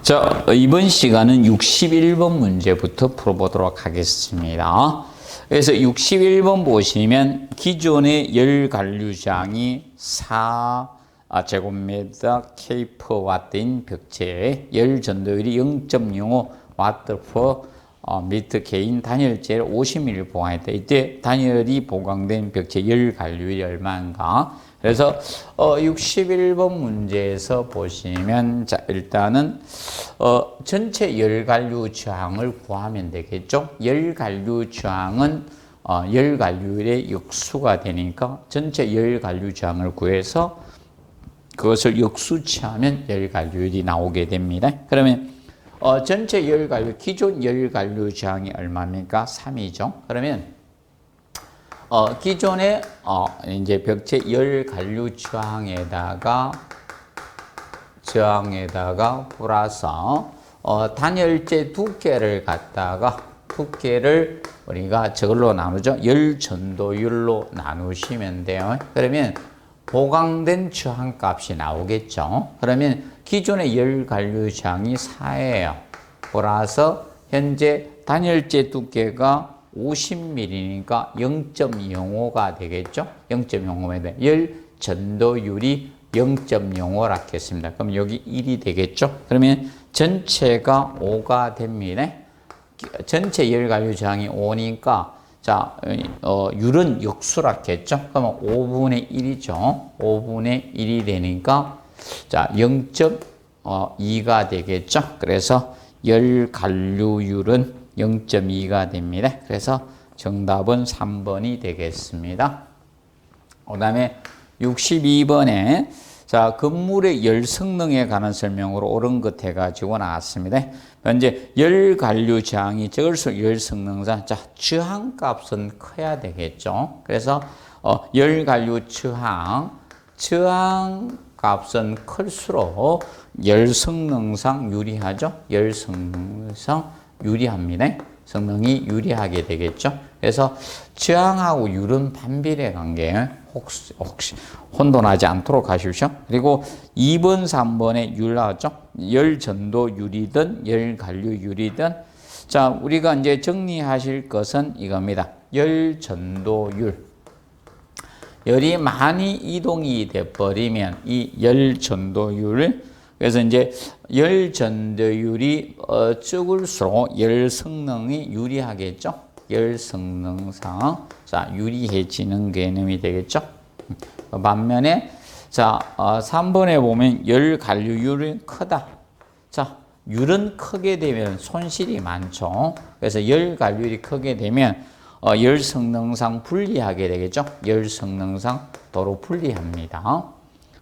자, 이번 시간은 61번 문제부터 풀어보도록 하겠습니다. 그래서 61번 보시면 기존의 열 관류장이 4제곱미터 kPW인 벽체에 열 전도율이 0.05 와트 per 미터 K인 단열재를 50mm 보강했다. 이때 단열이 보강된 벽체 열 관류율이 얼마인가? 그래서 61번 문제에서 보시면 자 일단은 전체 열관류 저항을 구하면 되겠죠. 열관류 저항은 열관류율의 역수가 되니까 전체 열관류 저항을 구해서 그것을 역수치하면 열관류율이 나오게 됩니다. 그러면 전체 열관류 기존 열관류 저항이 얼마입니까? 3이죠. 그러면 기존의 이제 벽체 열 관류 저항에다가 플러스 단열재 두께를 갖다가 두께를 우리가 저걸로 나누죠. 열 전도율로 나누시면 돼요. 그러면 보강된 저항 값이 나오겠죠. 그러면 기존의 열 관류 저항이 4예요. 플러스 현재 단열재 두께가 50mm니까 0.05가 되겠죠? 0.05m. 열 전도율이 0.05라 했습니다. 그럼 여기 1이 되겠죠? 그러면 전체가 5가 됩니다. 전체 열 관류 저항이 5니까 자, 율은 역수라 했죠? 그러면 5분의 1이죠. 5분의 1이 되니까 자, 0.2가 되겠죠? 그래서 열 관류율은 0.2가 됩니다. 그래서 정답은 3번이 되겠습니다. 그 다음에 62번에 자, 건물의 열 성능에 관한 설명으로 옳은 것 해가지고 나왔습니다. 현재 열 관류 저항이 적을수록 열 성능상 자, 저항 값은 커야 되겠죠. 그래서 열 관류 저항 값은 클수록 열 성능상 유리하죠. 열 성능상 유리합니다. 성능이 유리하게 되겠죠. 그래서 저항하고 율은 반비례 관계예요. 혹시 혼돈하지 않도록 하십시오. 그리고 2번, 3번에 율 나왔죠. 열 전도율이든 열 관류율이든 자, 우리가 이제 정리하실 것은 이겁니다. 열 전도율. 열이 많이 이동이 돼 버리면 이 열 전도율을 그래서 이제 열 전도율이 적을수록 열 성능이 유리하겠죠. 열 성능상 자 유리해지는 개념이 되겠죠. 반면에 자 3번에 보면 열 관류율이 크다. 자 율은 크게 되면 손실이 많죠. 그래서 열 관류율이 크게 되면 열 성능상 불리하게 되겠죠. 열 성능상 도로 불리합니다.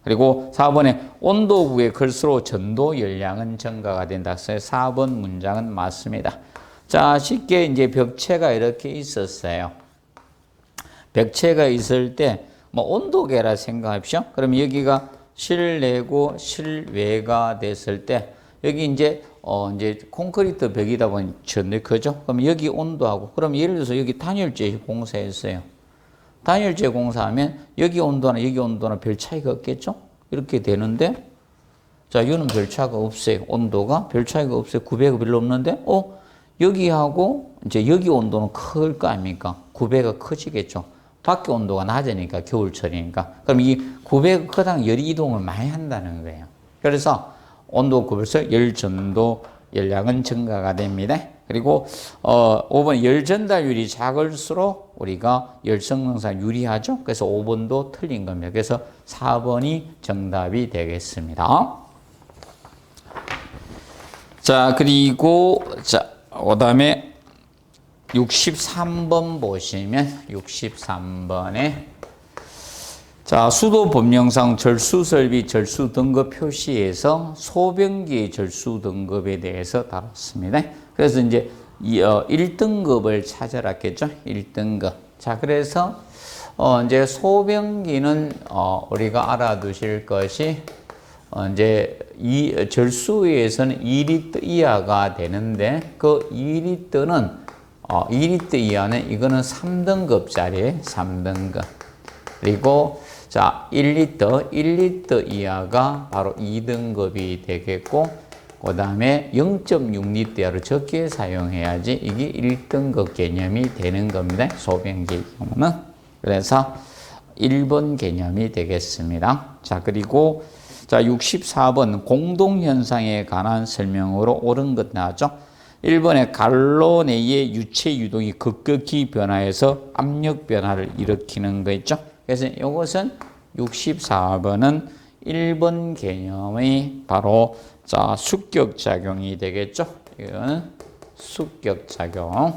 그리고 4번에 온도부에 클수록 전도 열량은 증가가 된다. 그래서 4번 문장은 맞습니다. 자, 쉽게 이제 벽체가 이렇게 있었어요. 벽체가 있을 때 뭐 온도계라 생각합시오. 그럼 여기가 실내고 실외가 됐을 때 여기 이제 콘크리트 벽이다 보니 전도 크죠. 그럼 여기 온도하고 그럼 예를 들어서 여기 단열재 공사했어요. 단열재 공사하면 여기 온도나 여기 온도나 별 차이가 없겠죠? 이렇게 되는데 자, 이거는 별 차이가 없어요. 온도가 별 차이가 없어요. 900가 별로 없는데 여기하고 이제 여기 온도는 클 거 아닙니까? 900가 커지겠죠. 밖에 온도가 낮으니까 겨울철이니까. 그럼 이 900가 크다는 열이 이동을 많이 한다는 거예요. 그래서 온도 급에서 열 전도 열량은 증가가 됩니다. 그리고 5번 열 전달율이 작을수록 우리가 열 성능상 유리하죠. 그래서 5번도 틀린 겁니다. 그래서 4번이 정답이 되겠습니다. 자, 그리고 자, 그다음에 63번 보시면 63번에 자, 수도 법령상 절수 설비 절수 등급 표시에서 소변기 절수 등급에 대해서 다뤘습니다. 그래서 이제 1등급을 찾아랐겠죠. 1등급. 자, 그래서 이제 소변기는 우리가 알아두실 것이 이제 이 절수에서는 2리터 이하가 되는데 그 2리터는 2리터 이하는 이거는 3등급짜리예요. 3등급. 그리고 자, 1리터 이하가 바로 2등급이 되겠고 그 다음에 0.6리터를 적게 사용해야지 이게 1등급 개념이 되는 겁니다. 소변기의 경우는. 그래서 1번 개념이 되겠습니다. 자, 그리고 자, 64번 공동현상에 관한 설명으로 옳은 것 나왔죠. 1번에 갈로 내의 유체 유동이 급격히 변화해서 압력 변화를 일으키는 거 있죠. 그래서 이것은 64번은 1번 개념이 바로 자, 숙격작용이 되겠죠. 이거는 숙격작용.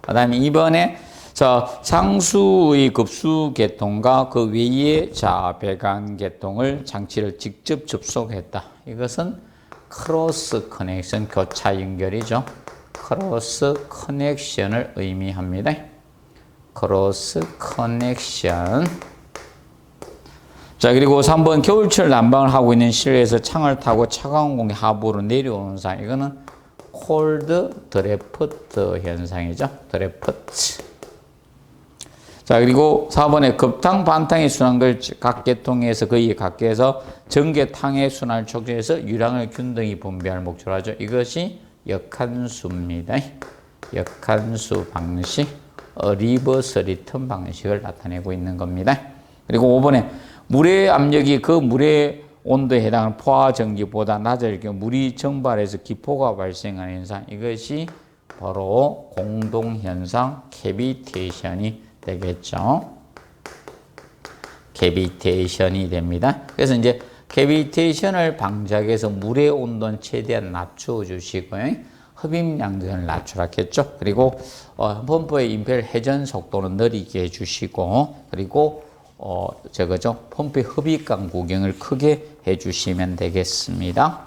그 다음에 2번에 자, 상수의 급수 계통과 그 외의 자, 배관 계통을 장치를 직접 접속했다. 이것은 크로스 커넥션 교차 연결이죠. 크로스 커넥션을 의미합니다. 크로스 커넥션. 자, 그리고 3번 겨울철 난방을 하고 있는 실내에서 창을 타고 차가운 공기 하부로 내려오는 상황. 이거는 콜드 드래프트 현상이죠. 드래프트. 자, 그리고 4번에 급탕 반탕의 순환을 각 계통에서 거의 각계에서 전계탕의 순환을 촉진해서 유량을 균등히 분배할 목적으로 하죠. 이것이 역한수입니다. 역한수 방식, 리버스 리턴 방식을 나타내고 있는 겁니다. 그리고 5번에 물의 압력이 그 물의 온도에 해당하는 포화전기보다 낮을 경우 물이 증발해서 기포가 발생하는 현상, 이것이 바로 공동현상 캐비테이션이 되겠죠. 캐비테이션이 됩니다. 그래서 이제 캐비테이션을 방지하기 위해서 물의 온도는 최대한 낮춰 주시고요. 흡입량들을 낮추라겠죠. 그리고 펌프의 임펠 회전 속도는 느리게 해주시고, 그리고 저거죠. 펌프의 흡입강 구경을 크게 해주시면 되겠습니다.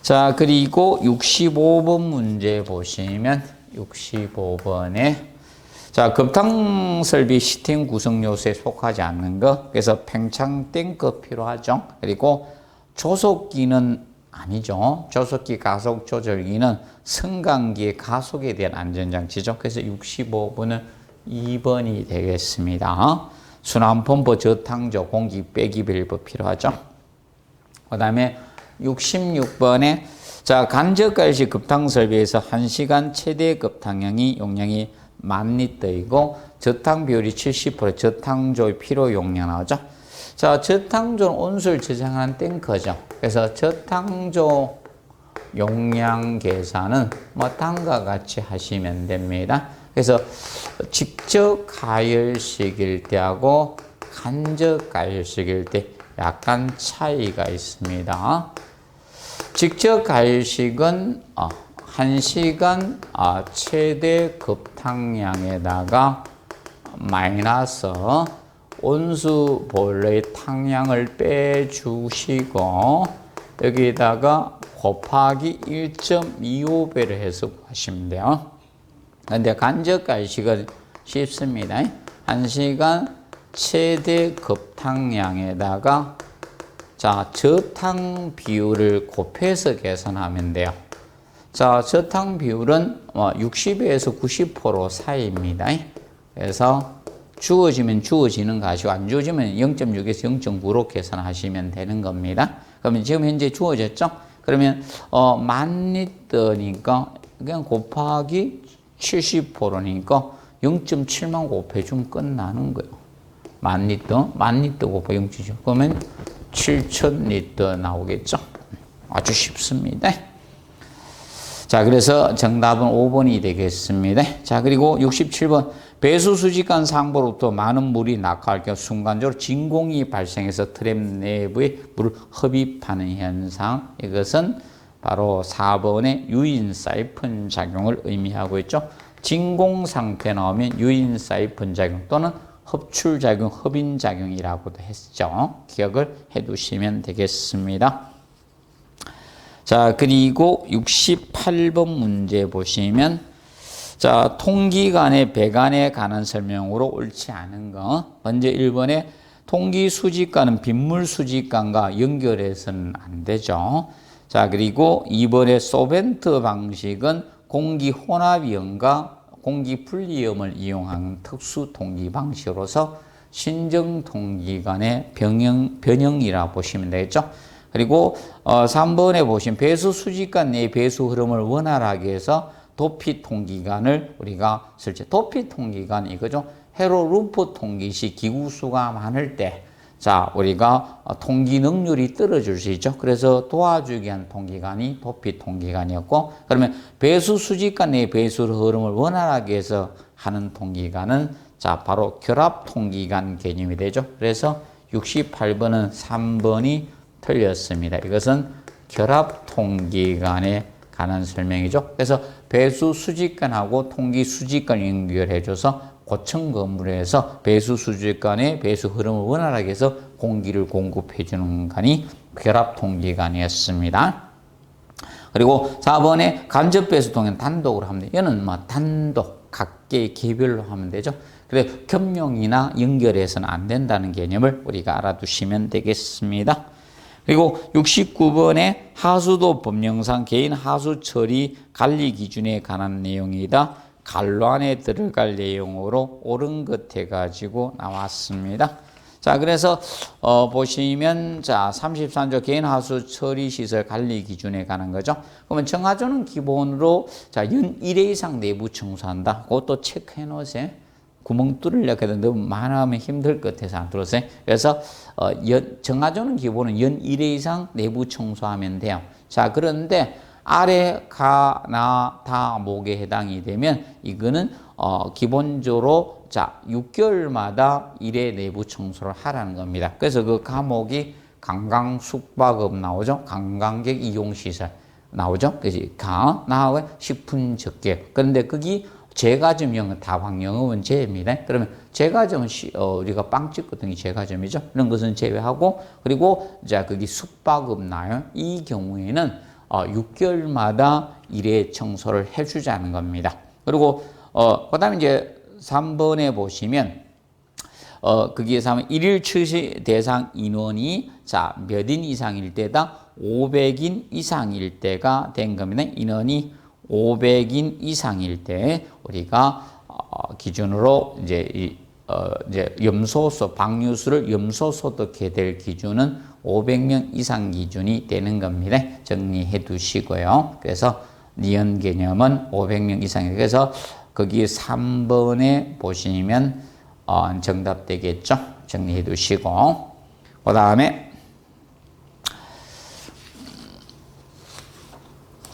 자, 그리고 65번 문제 보시면 65번에 자, 급탕 설비 시스템 구성 요소에 속하지 않는 것. 그래서 팽창 탱크 필요하죠. 그리고 조속기는 아니죠. 조속기 가속 조절기는 승강기의 가속에 대한 안전장치죠. 그래서 65번은 2번이 되겠습니다. 순환펌프 저탕조 공기 빼기 밸브 필요하죠. 그 다음에 66번에 자, 간접가열식 급탕 설비에서 1시간 최대 급탕량이 용량이 10,000리터이고 저탕 비율이 70%, 저탕조의 필요 용량 나오죠. 자, 저탕조는 온수를 저장하는 탱커죠. 그래서 저탕조 용량 계산은 뭐 다음과 같이 하시면 됩니다. 그래서 직접 가열식일 때하고 간접 가열식일 때 약간 차이가 있습니다. 직접 가열식은 1시간 최대 급탕량에다가 마이너스 온수 보일러의 탕량을 빼주시고 여기다가 곱하기 1.25배를 해서 구하시면 돼요. 근데 간접 가열식은 쉽습니다. 1시간 최대 급탕량에다가 자, 저탕 비율을 곱해서 계산하면 돼요. 자, 저탕 비율은 60에서 90% 사이입니다. 그래서 주어지면 주어지는 거 하시고 안 주어지면 0.6에서 0.9로 계산하시면 되는 겁니다. 그러면 지금 현재 주어졌죠? 그러면 10,000리터니까 그냥 곱하기 70%니까 0.7만 곱해주면 끝나는 거예요. 10,000리터 곱하기 0.7 그러면 7,000리터 나오겠죠? 아주 쉽습니다. 자, 그래서 정답은 5번이 되겠습니다. 자, 그리고 67번. 배수 수직관 상부로부터 많은 물이 낙하할 경우 순간적으로 진공이 발생해서 트랩 내부에 물을 흡입하는 현상. 이것은 바로 4번의 유인 사이펀 작용을 의미하고 있죠. 진공 상태 나오면 유인 사이펀 작용 또는 흡출 작용, 흡인 작용이라고도 했죠. 기억을 해 두시면 되겠습니다. 자, 그리고 68번 문제 보시면 자, 통기관의 배관에 관한 설명으로 옳지 않은 거. 먼저 1번에 통기 수직관은 빗물 수직관과 연결해서는 안 되죠. 자, 그리고 2번에 소벤트 방식은 공기 혼합이온과 공기 분리염을 이용한 특수 통기 방식으로서 신정 통기관의 변형이라 보시면 되겠죠. 그리고 3번에 보시면 배수 수직관 내의 배수 흐름을 원활하게 해서 도피 통기관을 우리가 설치. 도피 통기관 이거죠. 회로 루프 통기 시 기구수가 많을 때, 자, 우리가 통기 능률이 떨어질 수 있죠. 그래서 도와주기 위한 통기관이 도피 통기관이었고, 그러면 배수 수직관 내의 배수 흐름을 원활하게 해서 하는 통기관은 자, 바로 결합 통기관 개념이 되죠. 그래서 68번은 3번이 틀렸습니다. 이것은 결합 통기관에 관한 설명이죠. 그래서 배수 수직관하고 통기 수직관을 연결해줘서 고층 건물에서 배수 수직관의 배수 흐름을 원활하게 해서 공기를 공급해 주는 관이 결합 통기관이었습니다. 그리고 4번에 간접 배수 통은 단독으로 하면 돼요. 얘는 뭐 단독, 각계 개별로 하면 되죠. 그래서 겸용이나 연결해서는 안 된다는 개념을 우리가 알아두시면 되겠습니다. 그리고 69번에 하수도 법령상 개인 하수 처리 관리 기준에 관한 내용이다. 간란에 들어갈 내용으로 옳은 것 해가지고 나왔습니다. 자, 그래서 보시면 자 33조 개인 하수 처리 시설 관리 기준에 관한 거죠. 그러면 정하조는 기본으로 자 연 1회 이상 내부 청소한다. 그것도 체크해 놓으세요. 구멍 뚫으려고 해도 너무 많으면 힘들 것 같아서 안 뚫었어요. 그래서 정하조는 기본은 연 1회 이상 내부 청소하면 돼요. 자, 그런데 아래, 가, 나, 다, 목에 해당이 되면 이거는 기본적으로 자 6개월마다 1회 내부 청소를 하라는 겁니다. 그래서 그 과목이 관광 숙박업 나오죠. 관광객 이용시설 나오죠. 그래서 가, 나하고 식품 적격. 그런데 거기 제과점형은 다방영업은 제외입니다. 그러면 제과점은 우리가 빵집 같은 게 제과점이죠. 이런 것은 제외하고, 그리고 자 거기 숙박업 나요. 이 경우에는 6개월마다 1회 청소를 해주자는 겁니다. 그리고 그다음에 이제 3번에 보시면 거기에서 하면 1일 출시 대상 인원이 자 몇 인 이상일 때다 500인 이상일 때가 된 겁니다. 인원이 500인 이상일 때 우리가 기준으로 이제 염소소 방류수를 염소소득해 될 기준은 500명 이상 기준이 되는 겁니다. 정리해 두시고요. 그래서 니은 개념은 500명 이상이에요. 그래서 거기 3번에 보시면 정답 되겠죠. 정리해 두시고 그 다음에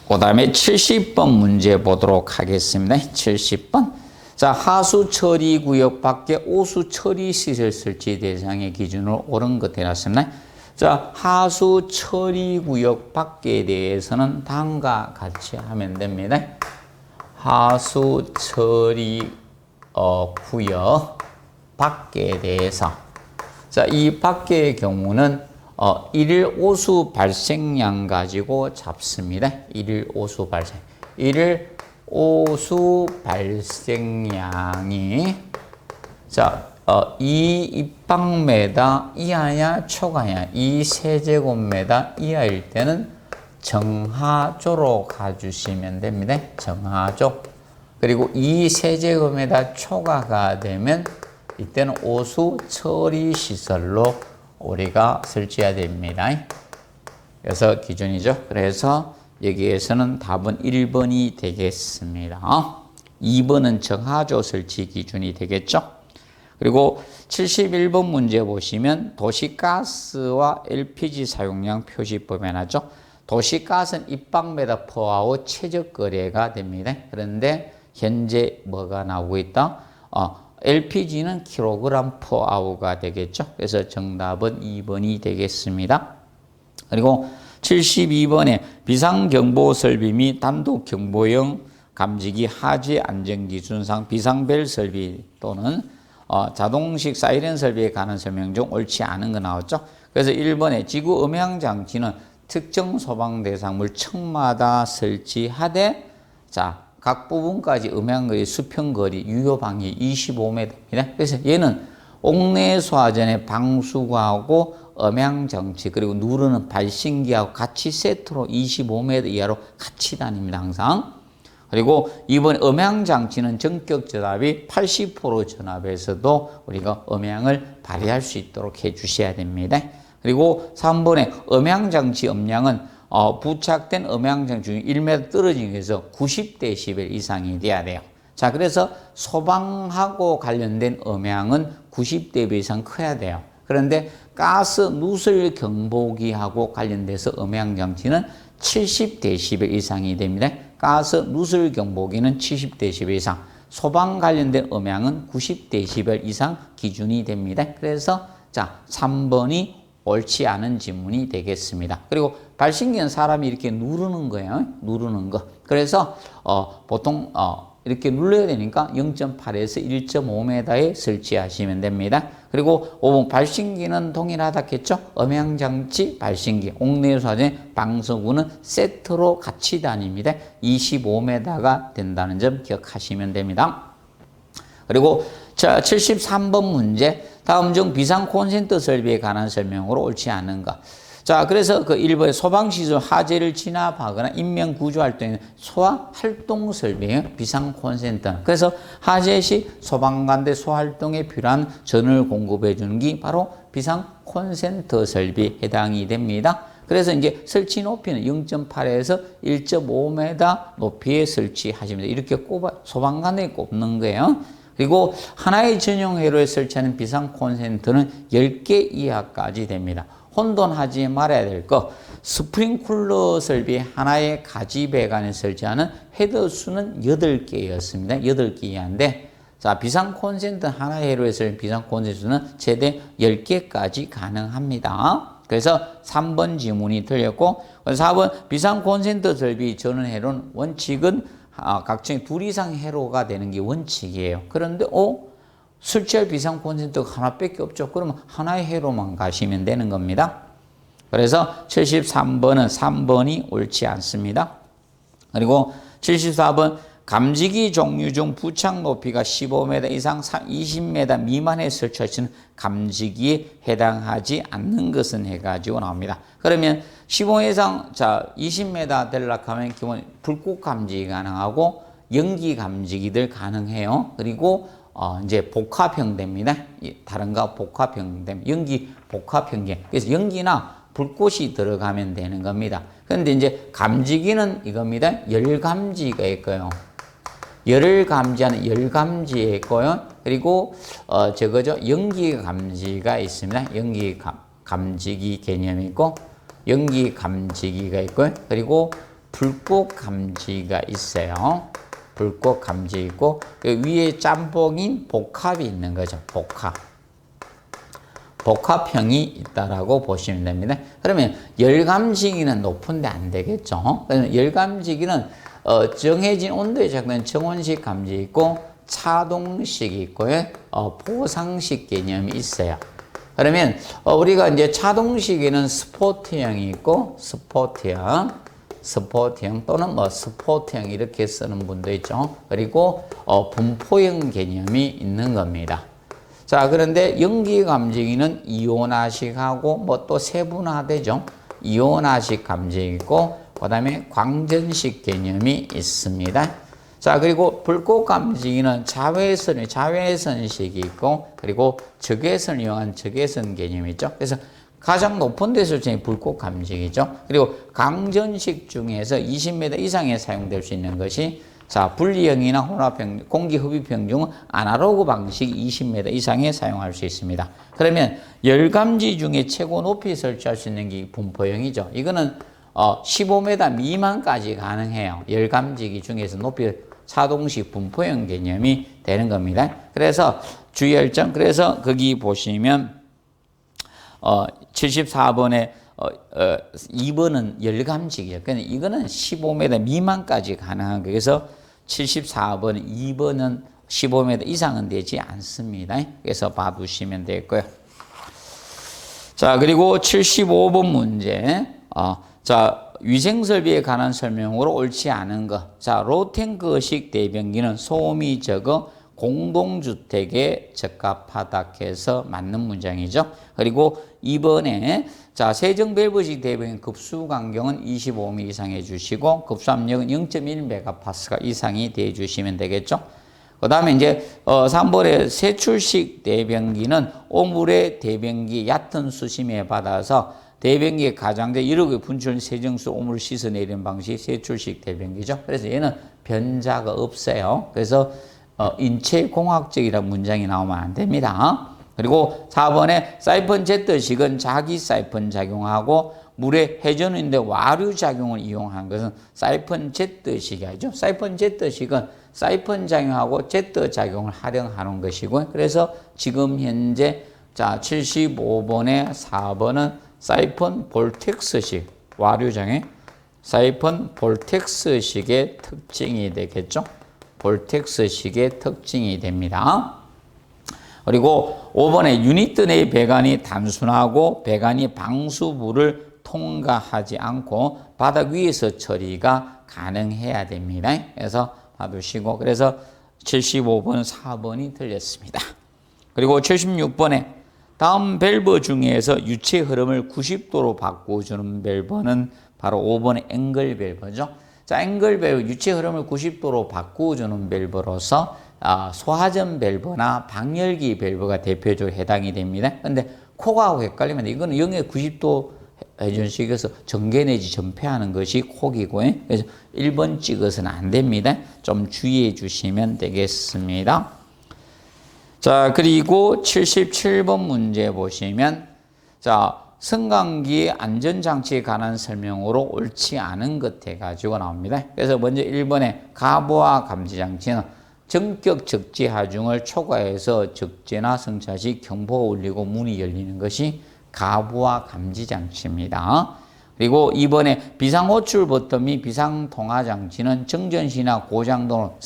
70번 문제 보도록 하겠습니다. 70번. 자, 하수 처리 구역 밖에 오수 처리 시설 설치 대상의 기준으로 옳은 것 해놨습니다. 자, 하수 처리 구역 밖에 대해서는 다음과 같이 하면 됩니다. 하수 처리 구역 밖에 대해서 자, 이 밖의 경우는 일일 오수 발생량 가지고 잡습니다. 일일 오수 발생. 일일 오수 발생량이 자, 2 입방메다 이하냐 초과냐 2 세제곱미터 이하일 때는 정하조로 가주시면 됩니다. 정하조. 그리고 2 세제곱미터 초과가 되면 이때는 오수 처리 시설로 우리가 설치해야 됩니다. 그래서 기준이죠. 그래서 여기에서는 답은 1번이 되겠습니다. 2번은 정하조 설치 기준이 되겠죠. 그리고 71번 문제 보시면 도시가스와 LPG 사용량 표시법에 나죠. 도시가스는 입방메다 퍼아웃 최저 거래가 됩니다. 그런데 현재 뭐가 나오고 있다? LPG는 킬로그램 퍼아웃가 되겠죠. 그래서 정답은 2번이 되겠습니다. 그리고 72번에 비상경보 설비 및 단독경보용 감지기 하지 안전기준상 비상벨 설비 또는 자동식 사이렌 설비에 관한 설명 중 옳지 않은 거 나왔죠. 그래서 1번에 지구 음향장치는 특정 소방 대상물 층마다 설치하되 자, 각 부분까지 음향거리, 수평거리, 유효방위 25m입니다. 그래서 얘는 옥내 소화전의 방수구하고 음향장치 그리고 누르는 발신기하고 같이 세트로 25m 이하로 같이 다닙니다. 항상. 그리고 이번 음향장치는 전격 전압이 80% 전압에서도 우리가 음향을 발휘할 수 있도록 해 주셔야 됩니다. 그리고 3번에 음향장치 음량은 부착된 음향장치 중 1m 떨어진 곳에서 90dB 이상이 돼야 돼요. 자, 그래서 소방하고 관련된 음향은 90dB 이상 커야 돼요. 그런데 가스 누설 경보기하고 관련돼서 음향장치는 70dB 이상이 됩니다. 가스 누설 경보기는 70dB 이상, 소방 관련된 음향은 90dB 이상 기준이 됩니다. 그래서 자, 3번이 옳지 않은 지문이 되겠습니다. 그리고 발신기는 사람이 이렇게 누르는 거예요. 누르는 거. 그래서 보통 이렇게 눌러야 되니까 0.8에서 1.5m에 설치하시면 됩니다. 그리고 5번 발신기는 동일하다겠죠? 음향장치, 발신기, 옥내수화제, 방석우는 세트로 같이 다닙니다. 25m가 된다는 점 기억하시면 됩니다. 그리고 자, 73번 문제. 다음 중 비상 콘센트 설비에 관한 설명으로 옳지 않은가? 자, 그래서 그 1번에 소방시설 화재를 진압하거나 인명 구조 활동에 소화 활동 설비예요. 비상 콘센트. 그래서 화재 시 소방관대 소활동에 필요한 전원을 공급해 주는 게 바로 비상 콘센트 설비에 해당이 됩니다. 그래서 이제 설치 높이는 0.8에서 1.5m 높이에 설치하십니다. 이렇게 소방관에 꼽는 거예요. 그리고 하나의 전용 회로에 설치하는 비상 콘센트는 10개 이하까지 됩니다. 혼돈하지 말아야 될 거, 스프링쿨러 설비 하나의 가지 배관에 설치하는 헤더 수는 8개였습니다. 8개 이하인데, 자, 비상 콘센트 하나의 회로에 설치하는 비상 콘센트는 최대 10개까지 가능합니다. 그래서 3번 지문이 틀렸고, 4번 비상 콘센트 설비 전원 회로는 원칙은 각층 2 이상 회로가 되는 게 원칙이에요. 그런데 설치할 비상 콘센트가 하나밖에 없죠. 그러면 하나의 회로만 가시면 되는 겁니다. 그래서 73번은 3번이 옳지 않습니다. 그리고 74번 감지기 종류 중 부착 높이가 15m 이상 20m 미만에 설치하시는 감지기에 해당하지 않는 것은 해가지고 나옵니다. 그러면 15m 이상, 자, 20m 되려고 하면 기본 불꽃 감지기 가능하고 연기 감지기들 가능해요. 그리고 이제 복합형 됩니다. 다른 거 복합형 됩니다. 연기 복합형. 그래서 연기나 불꽃이 들어가면 되는 겁니다. 그런데 이제 감지기는 이겁니다. 열 감지가 있고요. 열을 감지하는 열 감지에 있고요. 그리고 저거죠. 연기 감지가 있습니다. 연기 감지기 개념이 있고 연기 감지기가 있고요. 그리고 불꽃 감지가 있어요. 불꽃 감지 있고 그 위에 짬뽕인 복합이 있는 거죠. 복합형이 있다라고 보시면 됩니다. 그러면 열 감지기는 높은데 안 되겠죠. 그래서 열 감지기는 정해진 온도에 작동하는 정온식 감지 있고 차동식이 있고요. 보상식 개념이 있어요. 그러면 우리가 이제 차동식에는 스포트형이 있고 스포트형 또는 스포트형 이렇게 쓰는 분도 있죠. 그리고 분포형 개념이 있는 겁니다. 자, 그런데 연기 감지기는 이온화식하고 또 세분화되죠. 이온화식 감지기 있고 그다음에 광전식 개념이 있습니다. 자, 그리고 불꽃 감지기는 자외선식이 있고 그리고 적외선을 이용한 적외선 개념이 있죠. 그래서 가장 높은 데서 설치하는 불꽃 감지기죠. 그리고 강전식 중에서 20m 이상에 사용될 수 있는 것이 자, 분리형이나 혼합형, 공기흡입형 중 아날로그 방식 20m 이상에 사용할 수 있습니다. 그러면 열감지 중에 최고 높이 설치할 수 있는 게 분포형이죠. 이거는 15m 미만까지 가능해요. 열감지기 중에서 높이 차동식 분포형 개념이 되는 겁니다. 그래서 주의할 점, 그래서 거기 보시면 74번에 2번은 열감지기예요. 그러니까 이거는 15m 미만까지 가능한 거여서 74번 2번은 15m 이상은 되지 않습니다. 그래서 봐두시면 되고요. 자, 그리고 75번 문제. 자, 위생설비에 관한 설명으로 옳지 않은 것. 자, 로탱크식 대변기는 소음이 적어 공동주택에 적합하다 해서 맞는 문장이죠. 그리고 2번에 자, 세정밸브식 대변기 급수 간격은 25mm 이상 해주시고 급수 압력은 0.1MPa 이상이 대주시면 되겠죠. 그 다음에 이제 3번에 세출식 대변기는 오물의 대변기 얕은 수심에 받아서 대변기에 가장돼 1억의 분출 세정수 오물을 씻어내리는 방식이 세출식 대변기죠. 그래서 얘는 변자가 없어요. 그래서 인체공학적이라는 문장이 나오면 안 됩니다. 그리고 4번에 사이펀 제트식은 자기 사이펀 작용하고 물의 회전인데 와류 작용을 이용한 것은 사이펀 제트식이죠. 사이펀 제트식은 사이펀 작용하고 제트 작용을 활용하는 것이고요. 그래서 지금 현재 자 75번에 4번은 사이펀 볼텍스식 와류 작용, 사이펀 볼텍스식의 특징이 되겠죠. 볼텍스식의 특징이 됩니다. 그리고 5번에 유니트 내 배관이 단순하고 배관이 방수부를 통과하지 않고 바닥 위에서 처리가 가능해야 됩니다. 그래서 봐두시고 그래서 75번 4번이 틀렸습니다. 그리고 76번에 다음 밸브 중에서 유체 흐름을 90도로 바꿔주는 밸브는 바로 5번의 앵글 밸브죠. 자, 앵글 밸브 유체 흐름을 90도로 바꿔주는 밸브로서 소화전 밸브나 방열기 밸브가 대표적으로 해당이 됩니다. 근데 콕하고 헷갈리면 이거는 0에 90도 회전식에서 전개 내지 전폐하는 것이 콕이고요. 그래서 1번 찍어서는 안 됩니다. 좀 주의해 주시면 되겠습니다. 자, 그리고 77번 문제 보시면 자, 승강기 안전장치에 관한 설명으로 옳지 않은 것 해가지고 나옵니다. 그래서 먼저 1번에 가부하 감지장치는 전격 적재 하중을 초과해서 적재나 승차 시 경보가 울리고 문이 열리는 것이 가부하 감지장치입니다. 그리고 2번에 비상호출 버튼 및 비상통화장치는 정전시나 고장도로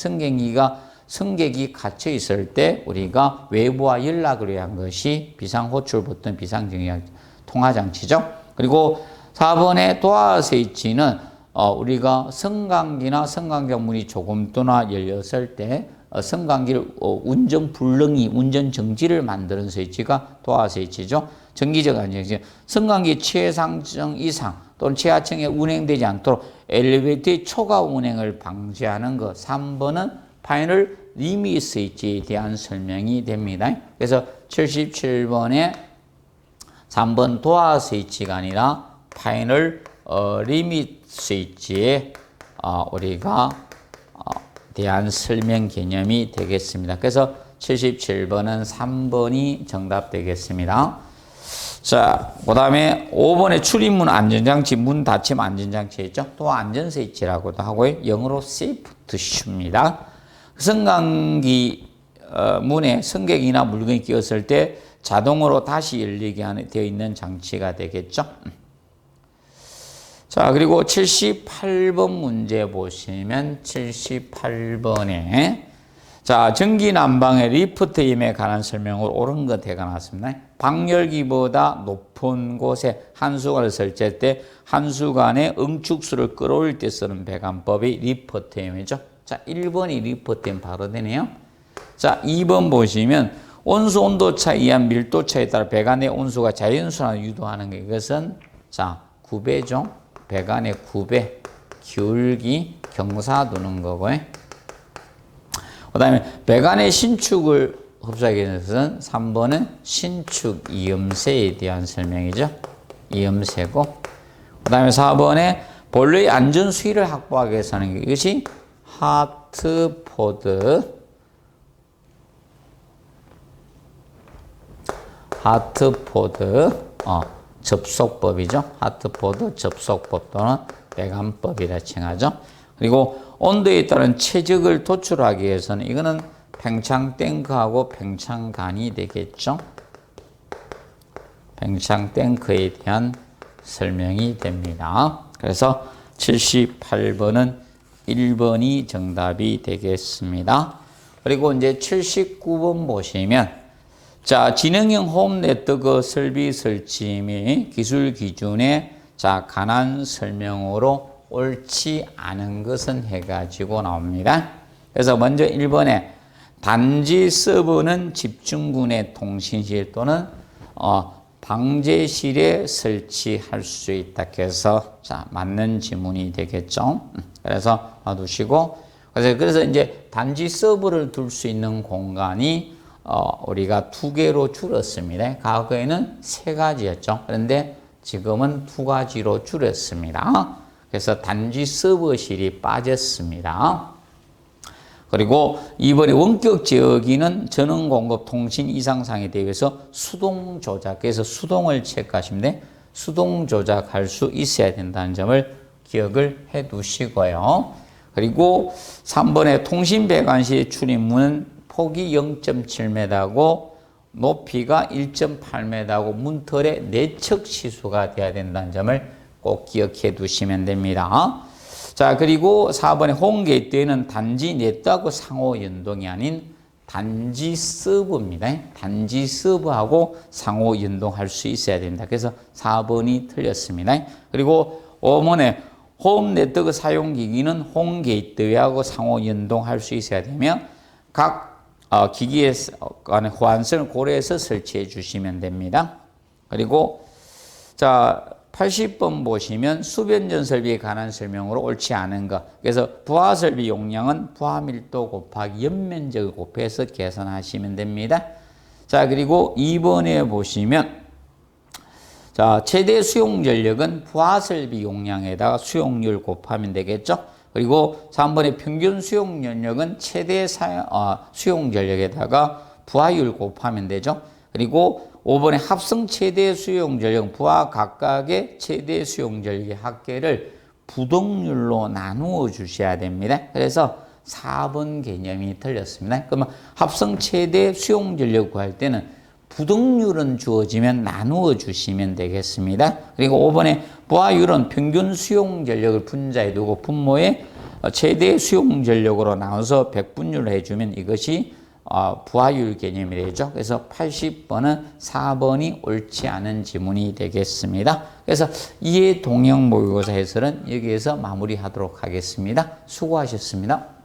승객이 갇혀 있을 때 우리가 외부와 연락을 위한 것이 비상호출 버튼 비상통화장치죠. 그리고 4번의 도어 스위치는 우리가 승강기나 승강장 문이 조금 떠나 열렸을 때 승강기를 운전 불능이 운전 정지를 만드는 스위치가 도어 스위치죠. 정기적 안전장치. 승강기 최상층 이상 또는 최하층에 운행되지 않도록 엘리베이터의 초과 운행을 방지하는 것. 3번은 파이널 리밋 스위치에 대한 설명이 됩니다. 그래서 77번에 3번 도어 스위치가 아니라 파이널 리밋 스위치에 우리가 대한 설명 개념이 되겠습니다. 그래서 77번은 3번이 정답 되겠습니다. 자, 그 다음에 5번에 출입문 안전장치, 문 닫힘 안전장치 있죠? 또 안전스위치라고도 하고요. 영어로 세이프트 슈입니다. 승강기 문에 승객이나 물건이 끼었을 때 자동으로 다시 열리게 되어 있는 장치가 되겠죠? 자, 그리고 78번 문제 보시면 78번에 자, 전기 난방의 리프트 힘에 관한 설명으로 옳은 것 해가 나왔습니다. 방열기보다 높은 곳에 한수관을 설치할 때 한수관의 응축수를 끌어올릴 때 쓰는 배관법이 리프트 힘이죠. 자, 1번이 리프트 힘 바로 되네요. 자, 2번 보시면 온수 온도 차에 의한 밀도 차에 따라 배관의 온수가 자연순환을 유도하는 게 이것은 자, 구배죠. 배관의 구배, 기울기, 경사 두는 거고요. 그 다음에 배관의 신축을 흡수하기 위해서는 3번은 신축 이음새에 대한 설명이죠. 이음새고. 그 다음에 4번에 본래의 안전 수위를 확보하기 위해서 하는 게 이것이 하트포드 접속법이죠. 하트포드 접속법 또는 배관법이라 칭하죠. 그리고 온도에 따른 최적을 도출하기 위해서는 이거는 팽창탱크하고 팽창관이 되겠죠. 팽창탱크에 대한 설명이 됩니다. 그래서 78번은 1번이 정답이 되겠습니다. 그리고 이제 79번 보시면 자, 지능형 홈 네트워크 설비 설치 및 기술 기준에 자, 관한 설명으로 옳지 않은 것은 해가지고 나옵니다. 그래서 먼저 1번에 단지 서버는 집중군의 통신실 또는 방제실에 설치할 수 있다 해서 자, 맞는 지문이 되겠죠. 그래서 봐두시고 그래서 이제 단지 서버를 둘 수 있는 공간이 우리가 2개로 줄었습니다. 과거에는 3가지였죠. 그런데 지금은 2가지로 줄였습니다. 그래서 단지 서버실이 빠졌습니다. 그리고 이번에 원격 제어기는 전원 공급 통신 이상상에 대해서 수동 조작해서 수동을 체크하시면 돼. 수동 조작할 수 있어야 된다는 점을 기억을 해 두시고요. 그리고 3번에 통신 배관실 출입문은 폭이 0.7m고 높이가 1.8m고 문틀의 내측 시수가 돼야 된다는 점을 꼭 기억해 두시면 됩니다. 자, 그리고 4번에 홈게이트에는 단지 네트하고 상호 연동이 아닌 단지 서브입니다. 단지 서브하고 상호 연동할 수 있어야 됩니다. 그래서 4번이 틀렸습니다. 그리고 5번에 홈 네트워크 사용 기기는 홈게이트웨이하고 상호 연동할 수 있어야 되며 각 기기의 간의 호환성을 고려해서 설치해 주시면 됩니다. 그리고 자 80번 보시면 수변전 설비에 관한 설명으로 옳지 않은 것. 그래서 부하 설비 용량은 부하 밀도 곱하기 연면적을 곱해서 계산하시면 됩니다. 자, 그리고 2번에 보시면 자, 최대 수용 전력은 부하 설비 용량에다가 수용률 곱하면 되겠죠. 그리고 3번에 평균 수용 전력은 최대 수용 전력에다가 부하율 곱하면 되죠. 그리고 5번에 합성 최대 수용 전력, 부하 각각의 최대 수용 전력의 합계를 부동률로 나누어 주셔야 됩니다. 그래서 4번 개념이 틀렸습니다. 그러면 합성 최대 수용 전력 구할 때는 부동률은 주어지면 나누어 주시면 되겠습니다. 그리고 5번에 부하율은 평균 수용 전력을 분자해 두고 분모에 최대 수용 전력으로 나눠서 백분율을 해주면 이것이 부하율 개념이 되죠. 그래서 80번은 4번이 옳지 않은 지문이 되겠습니다. 그래서 이해 동형 모의고사 해설은 여기에서 마무리하도록 하겠습니다. 수고하셨습니다.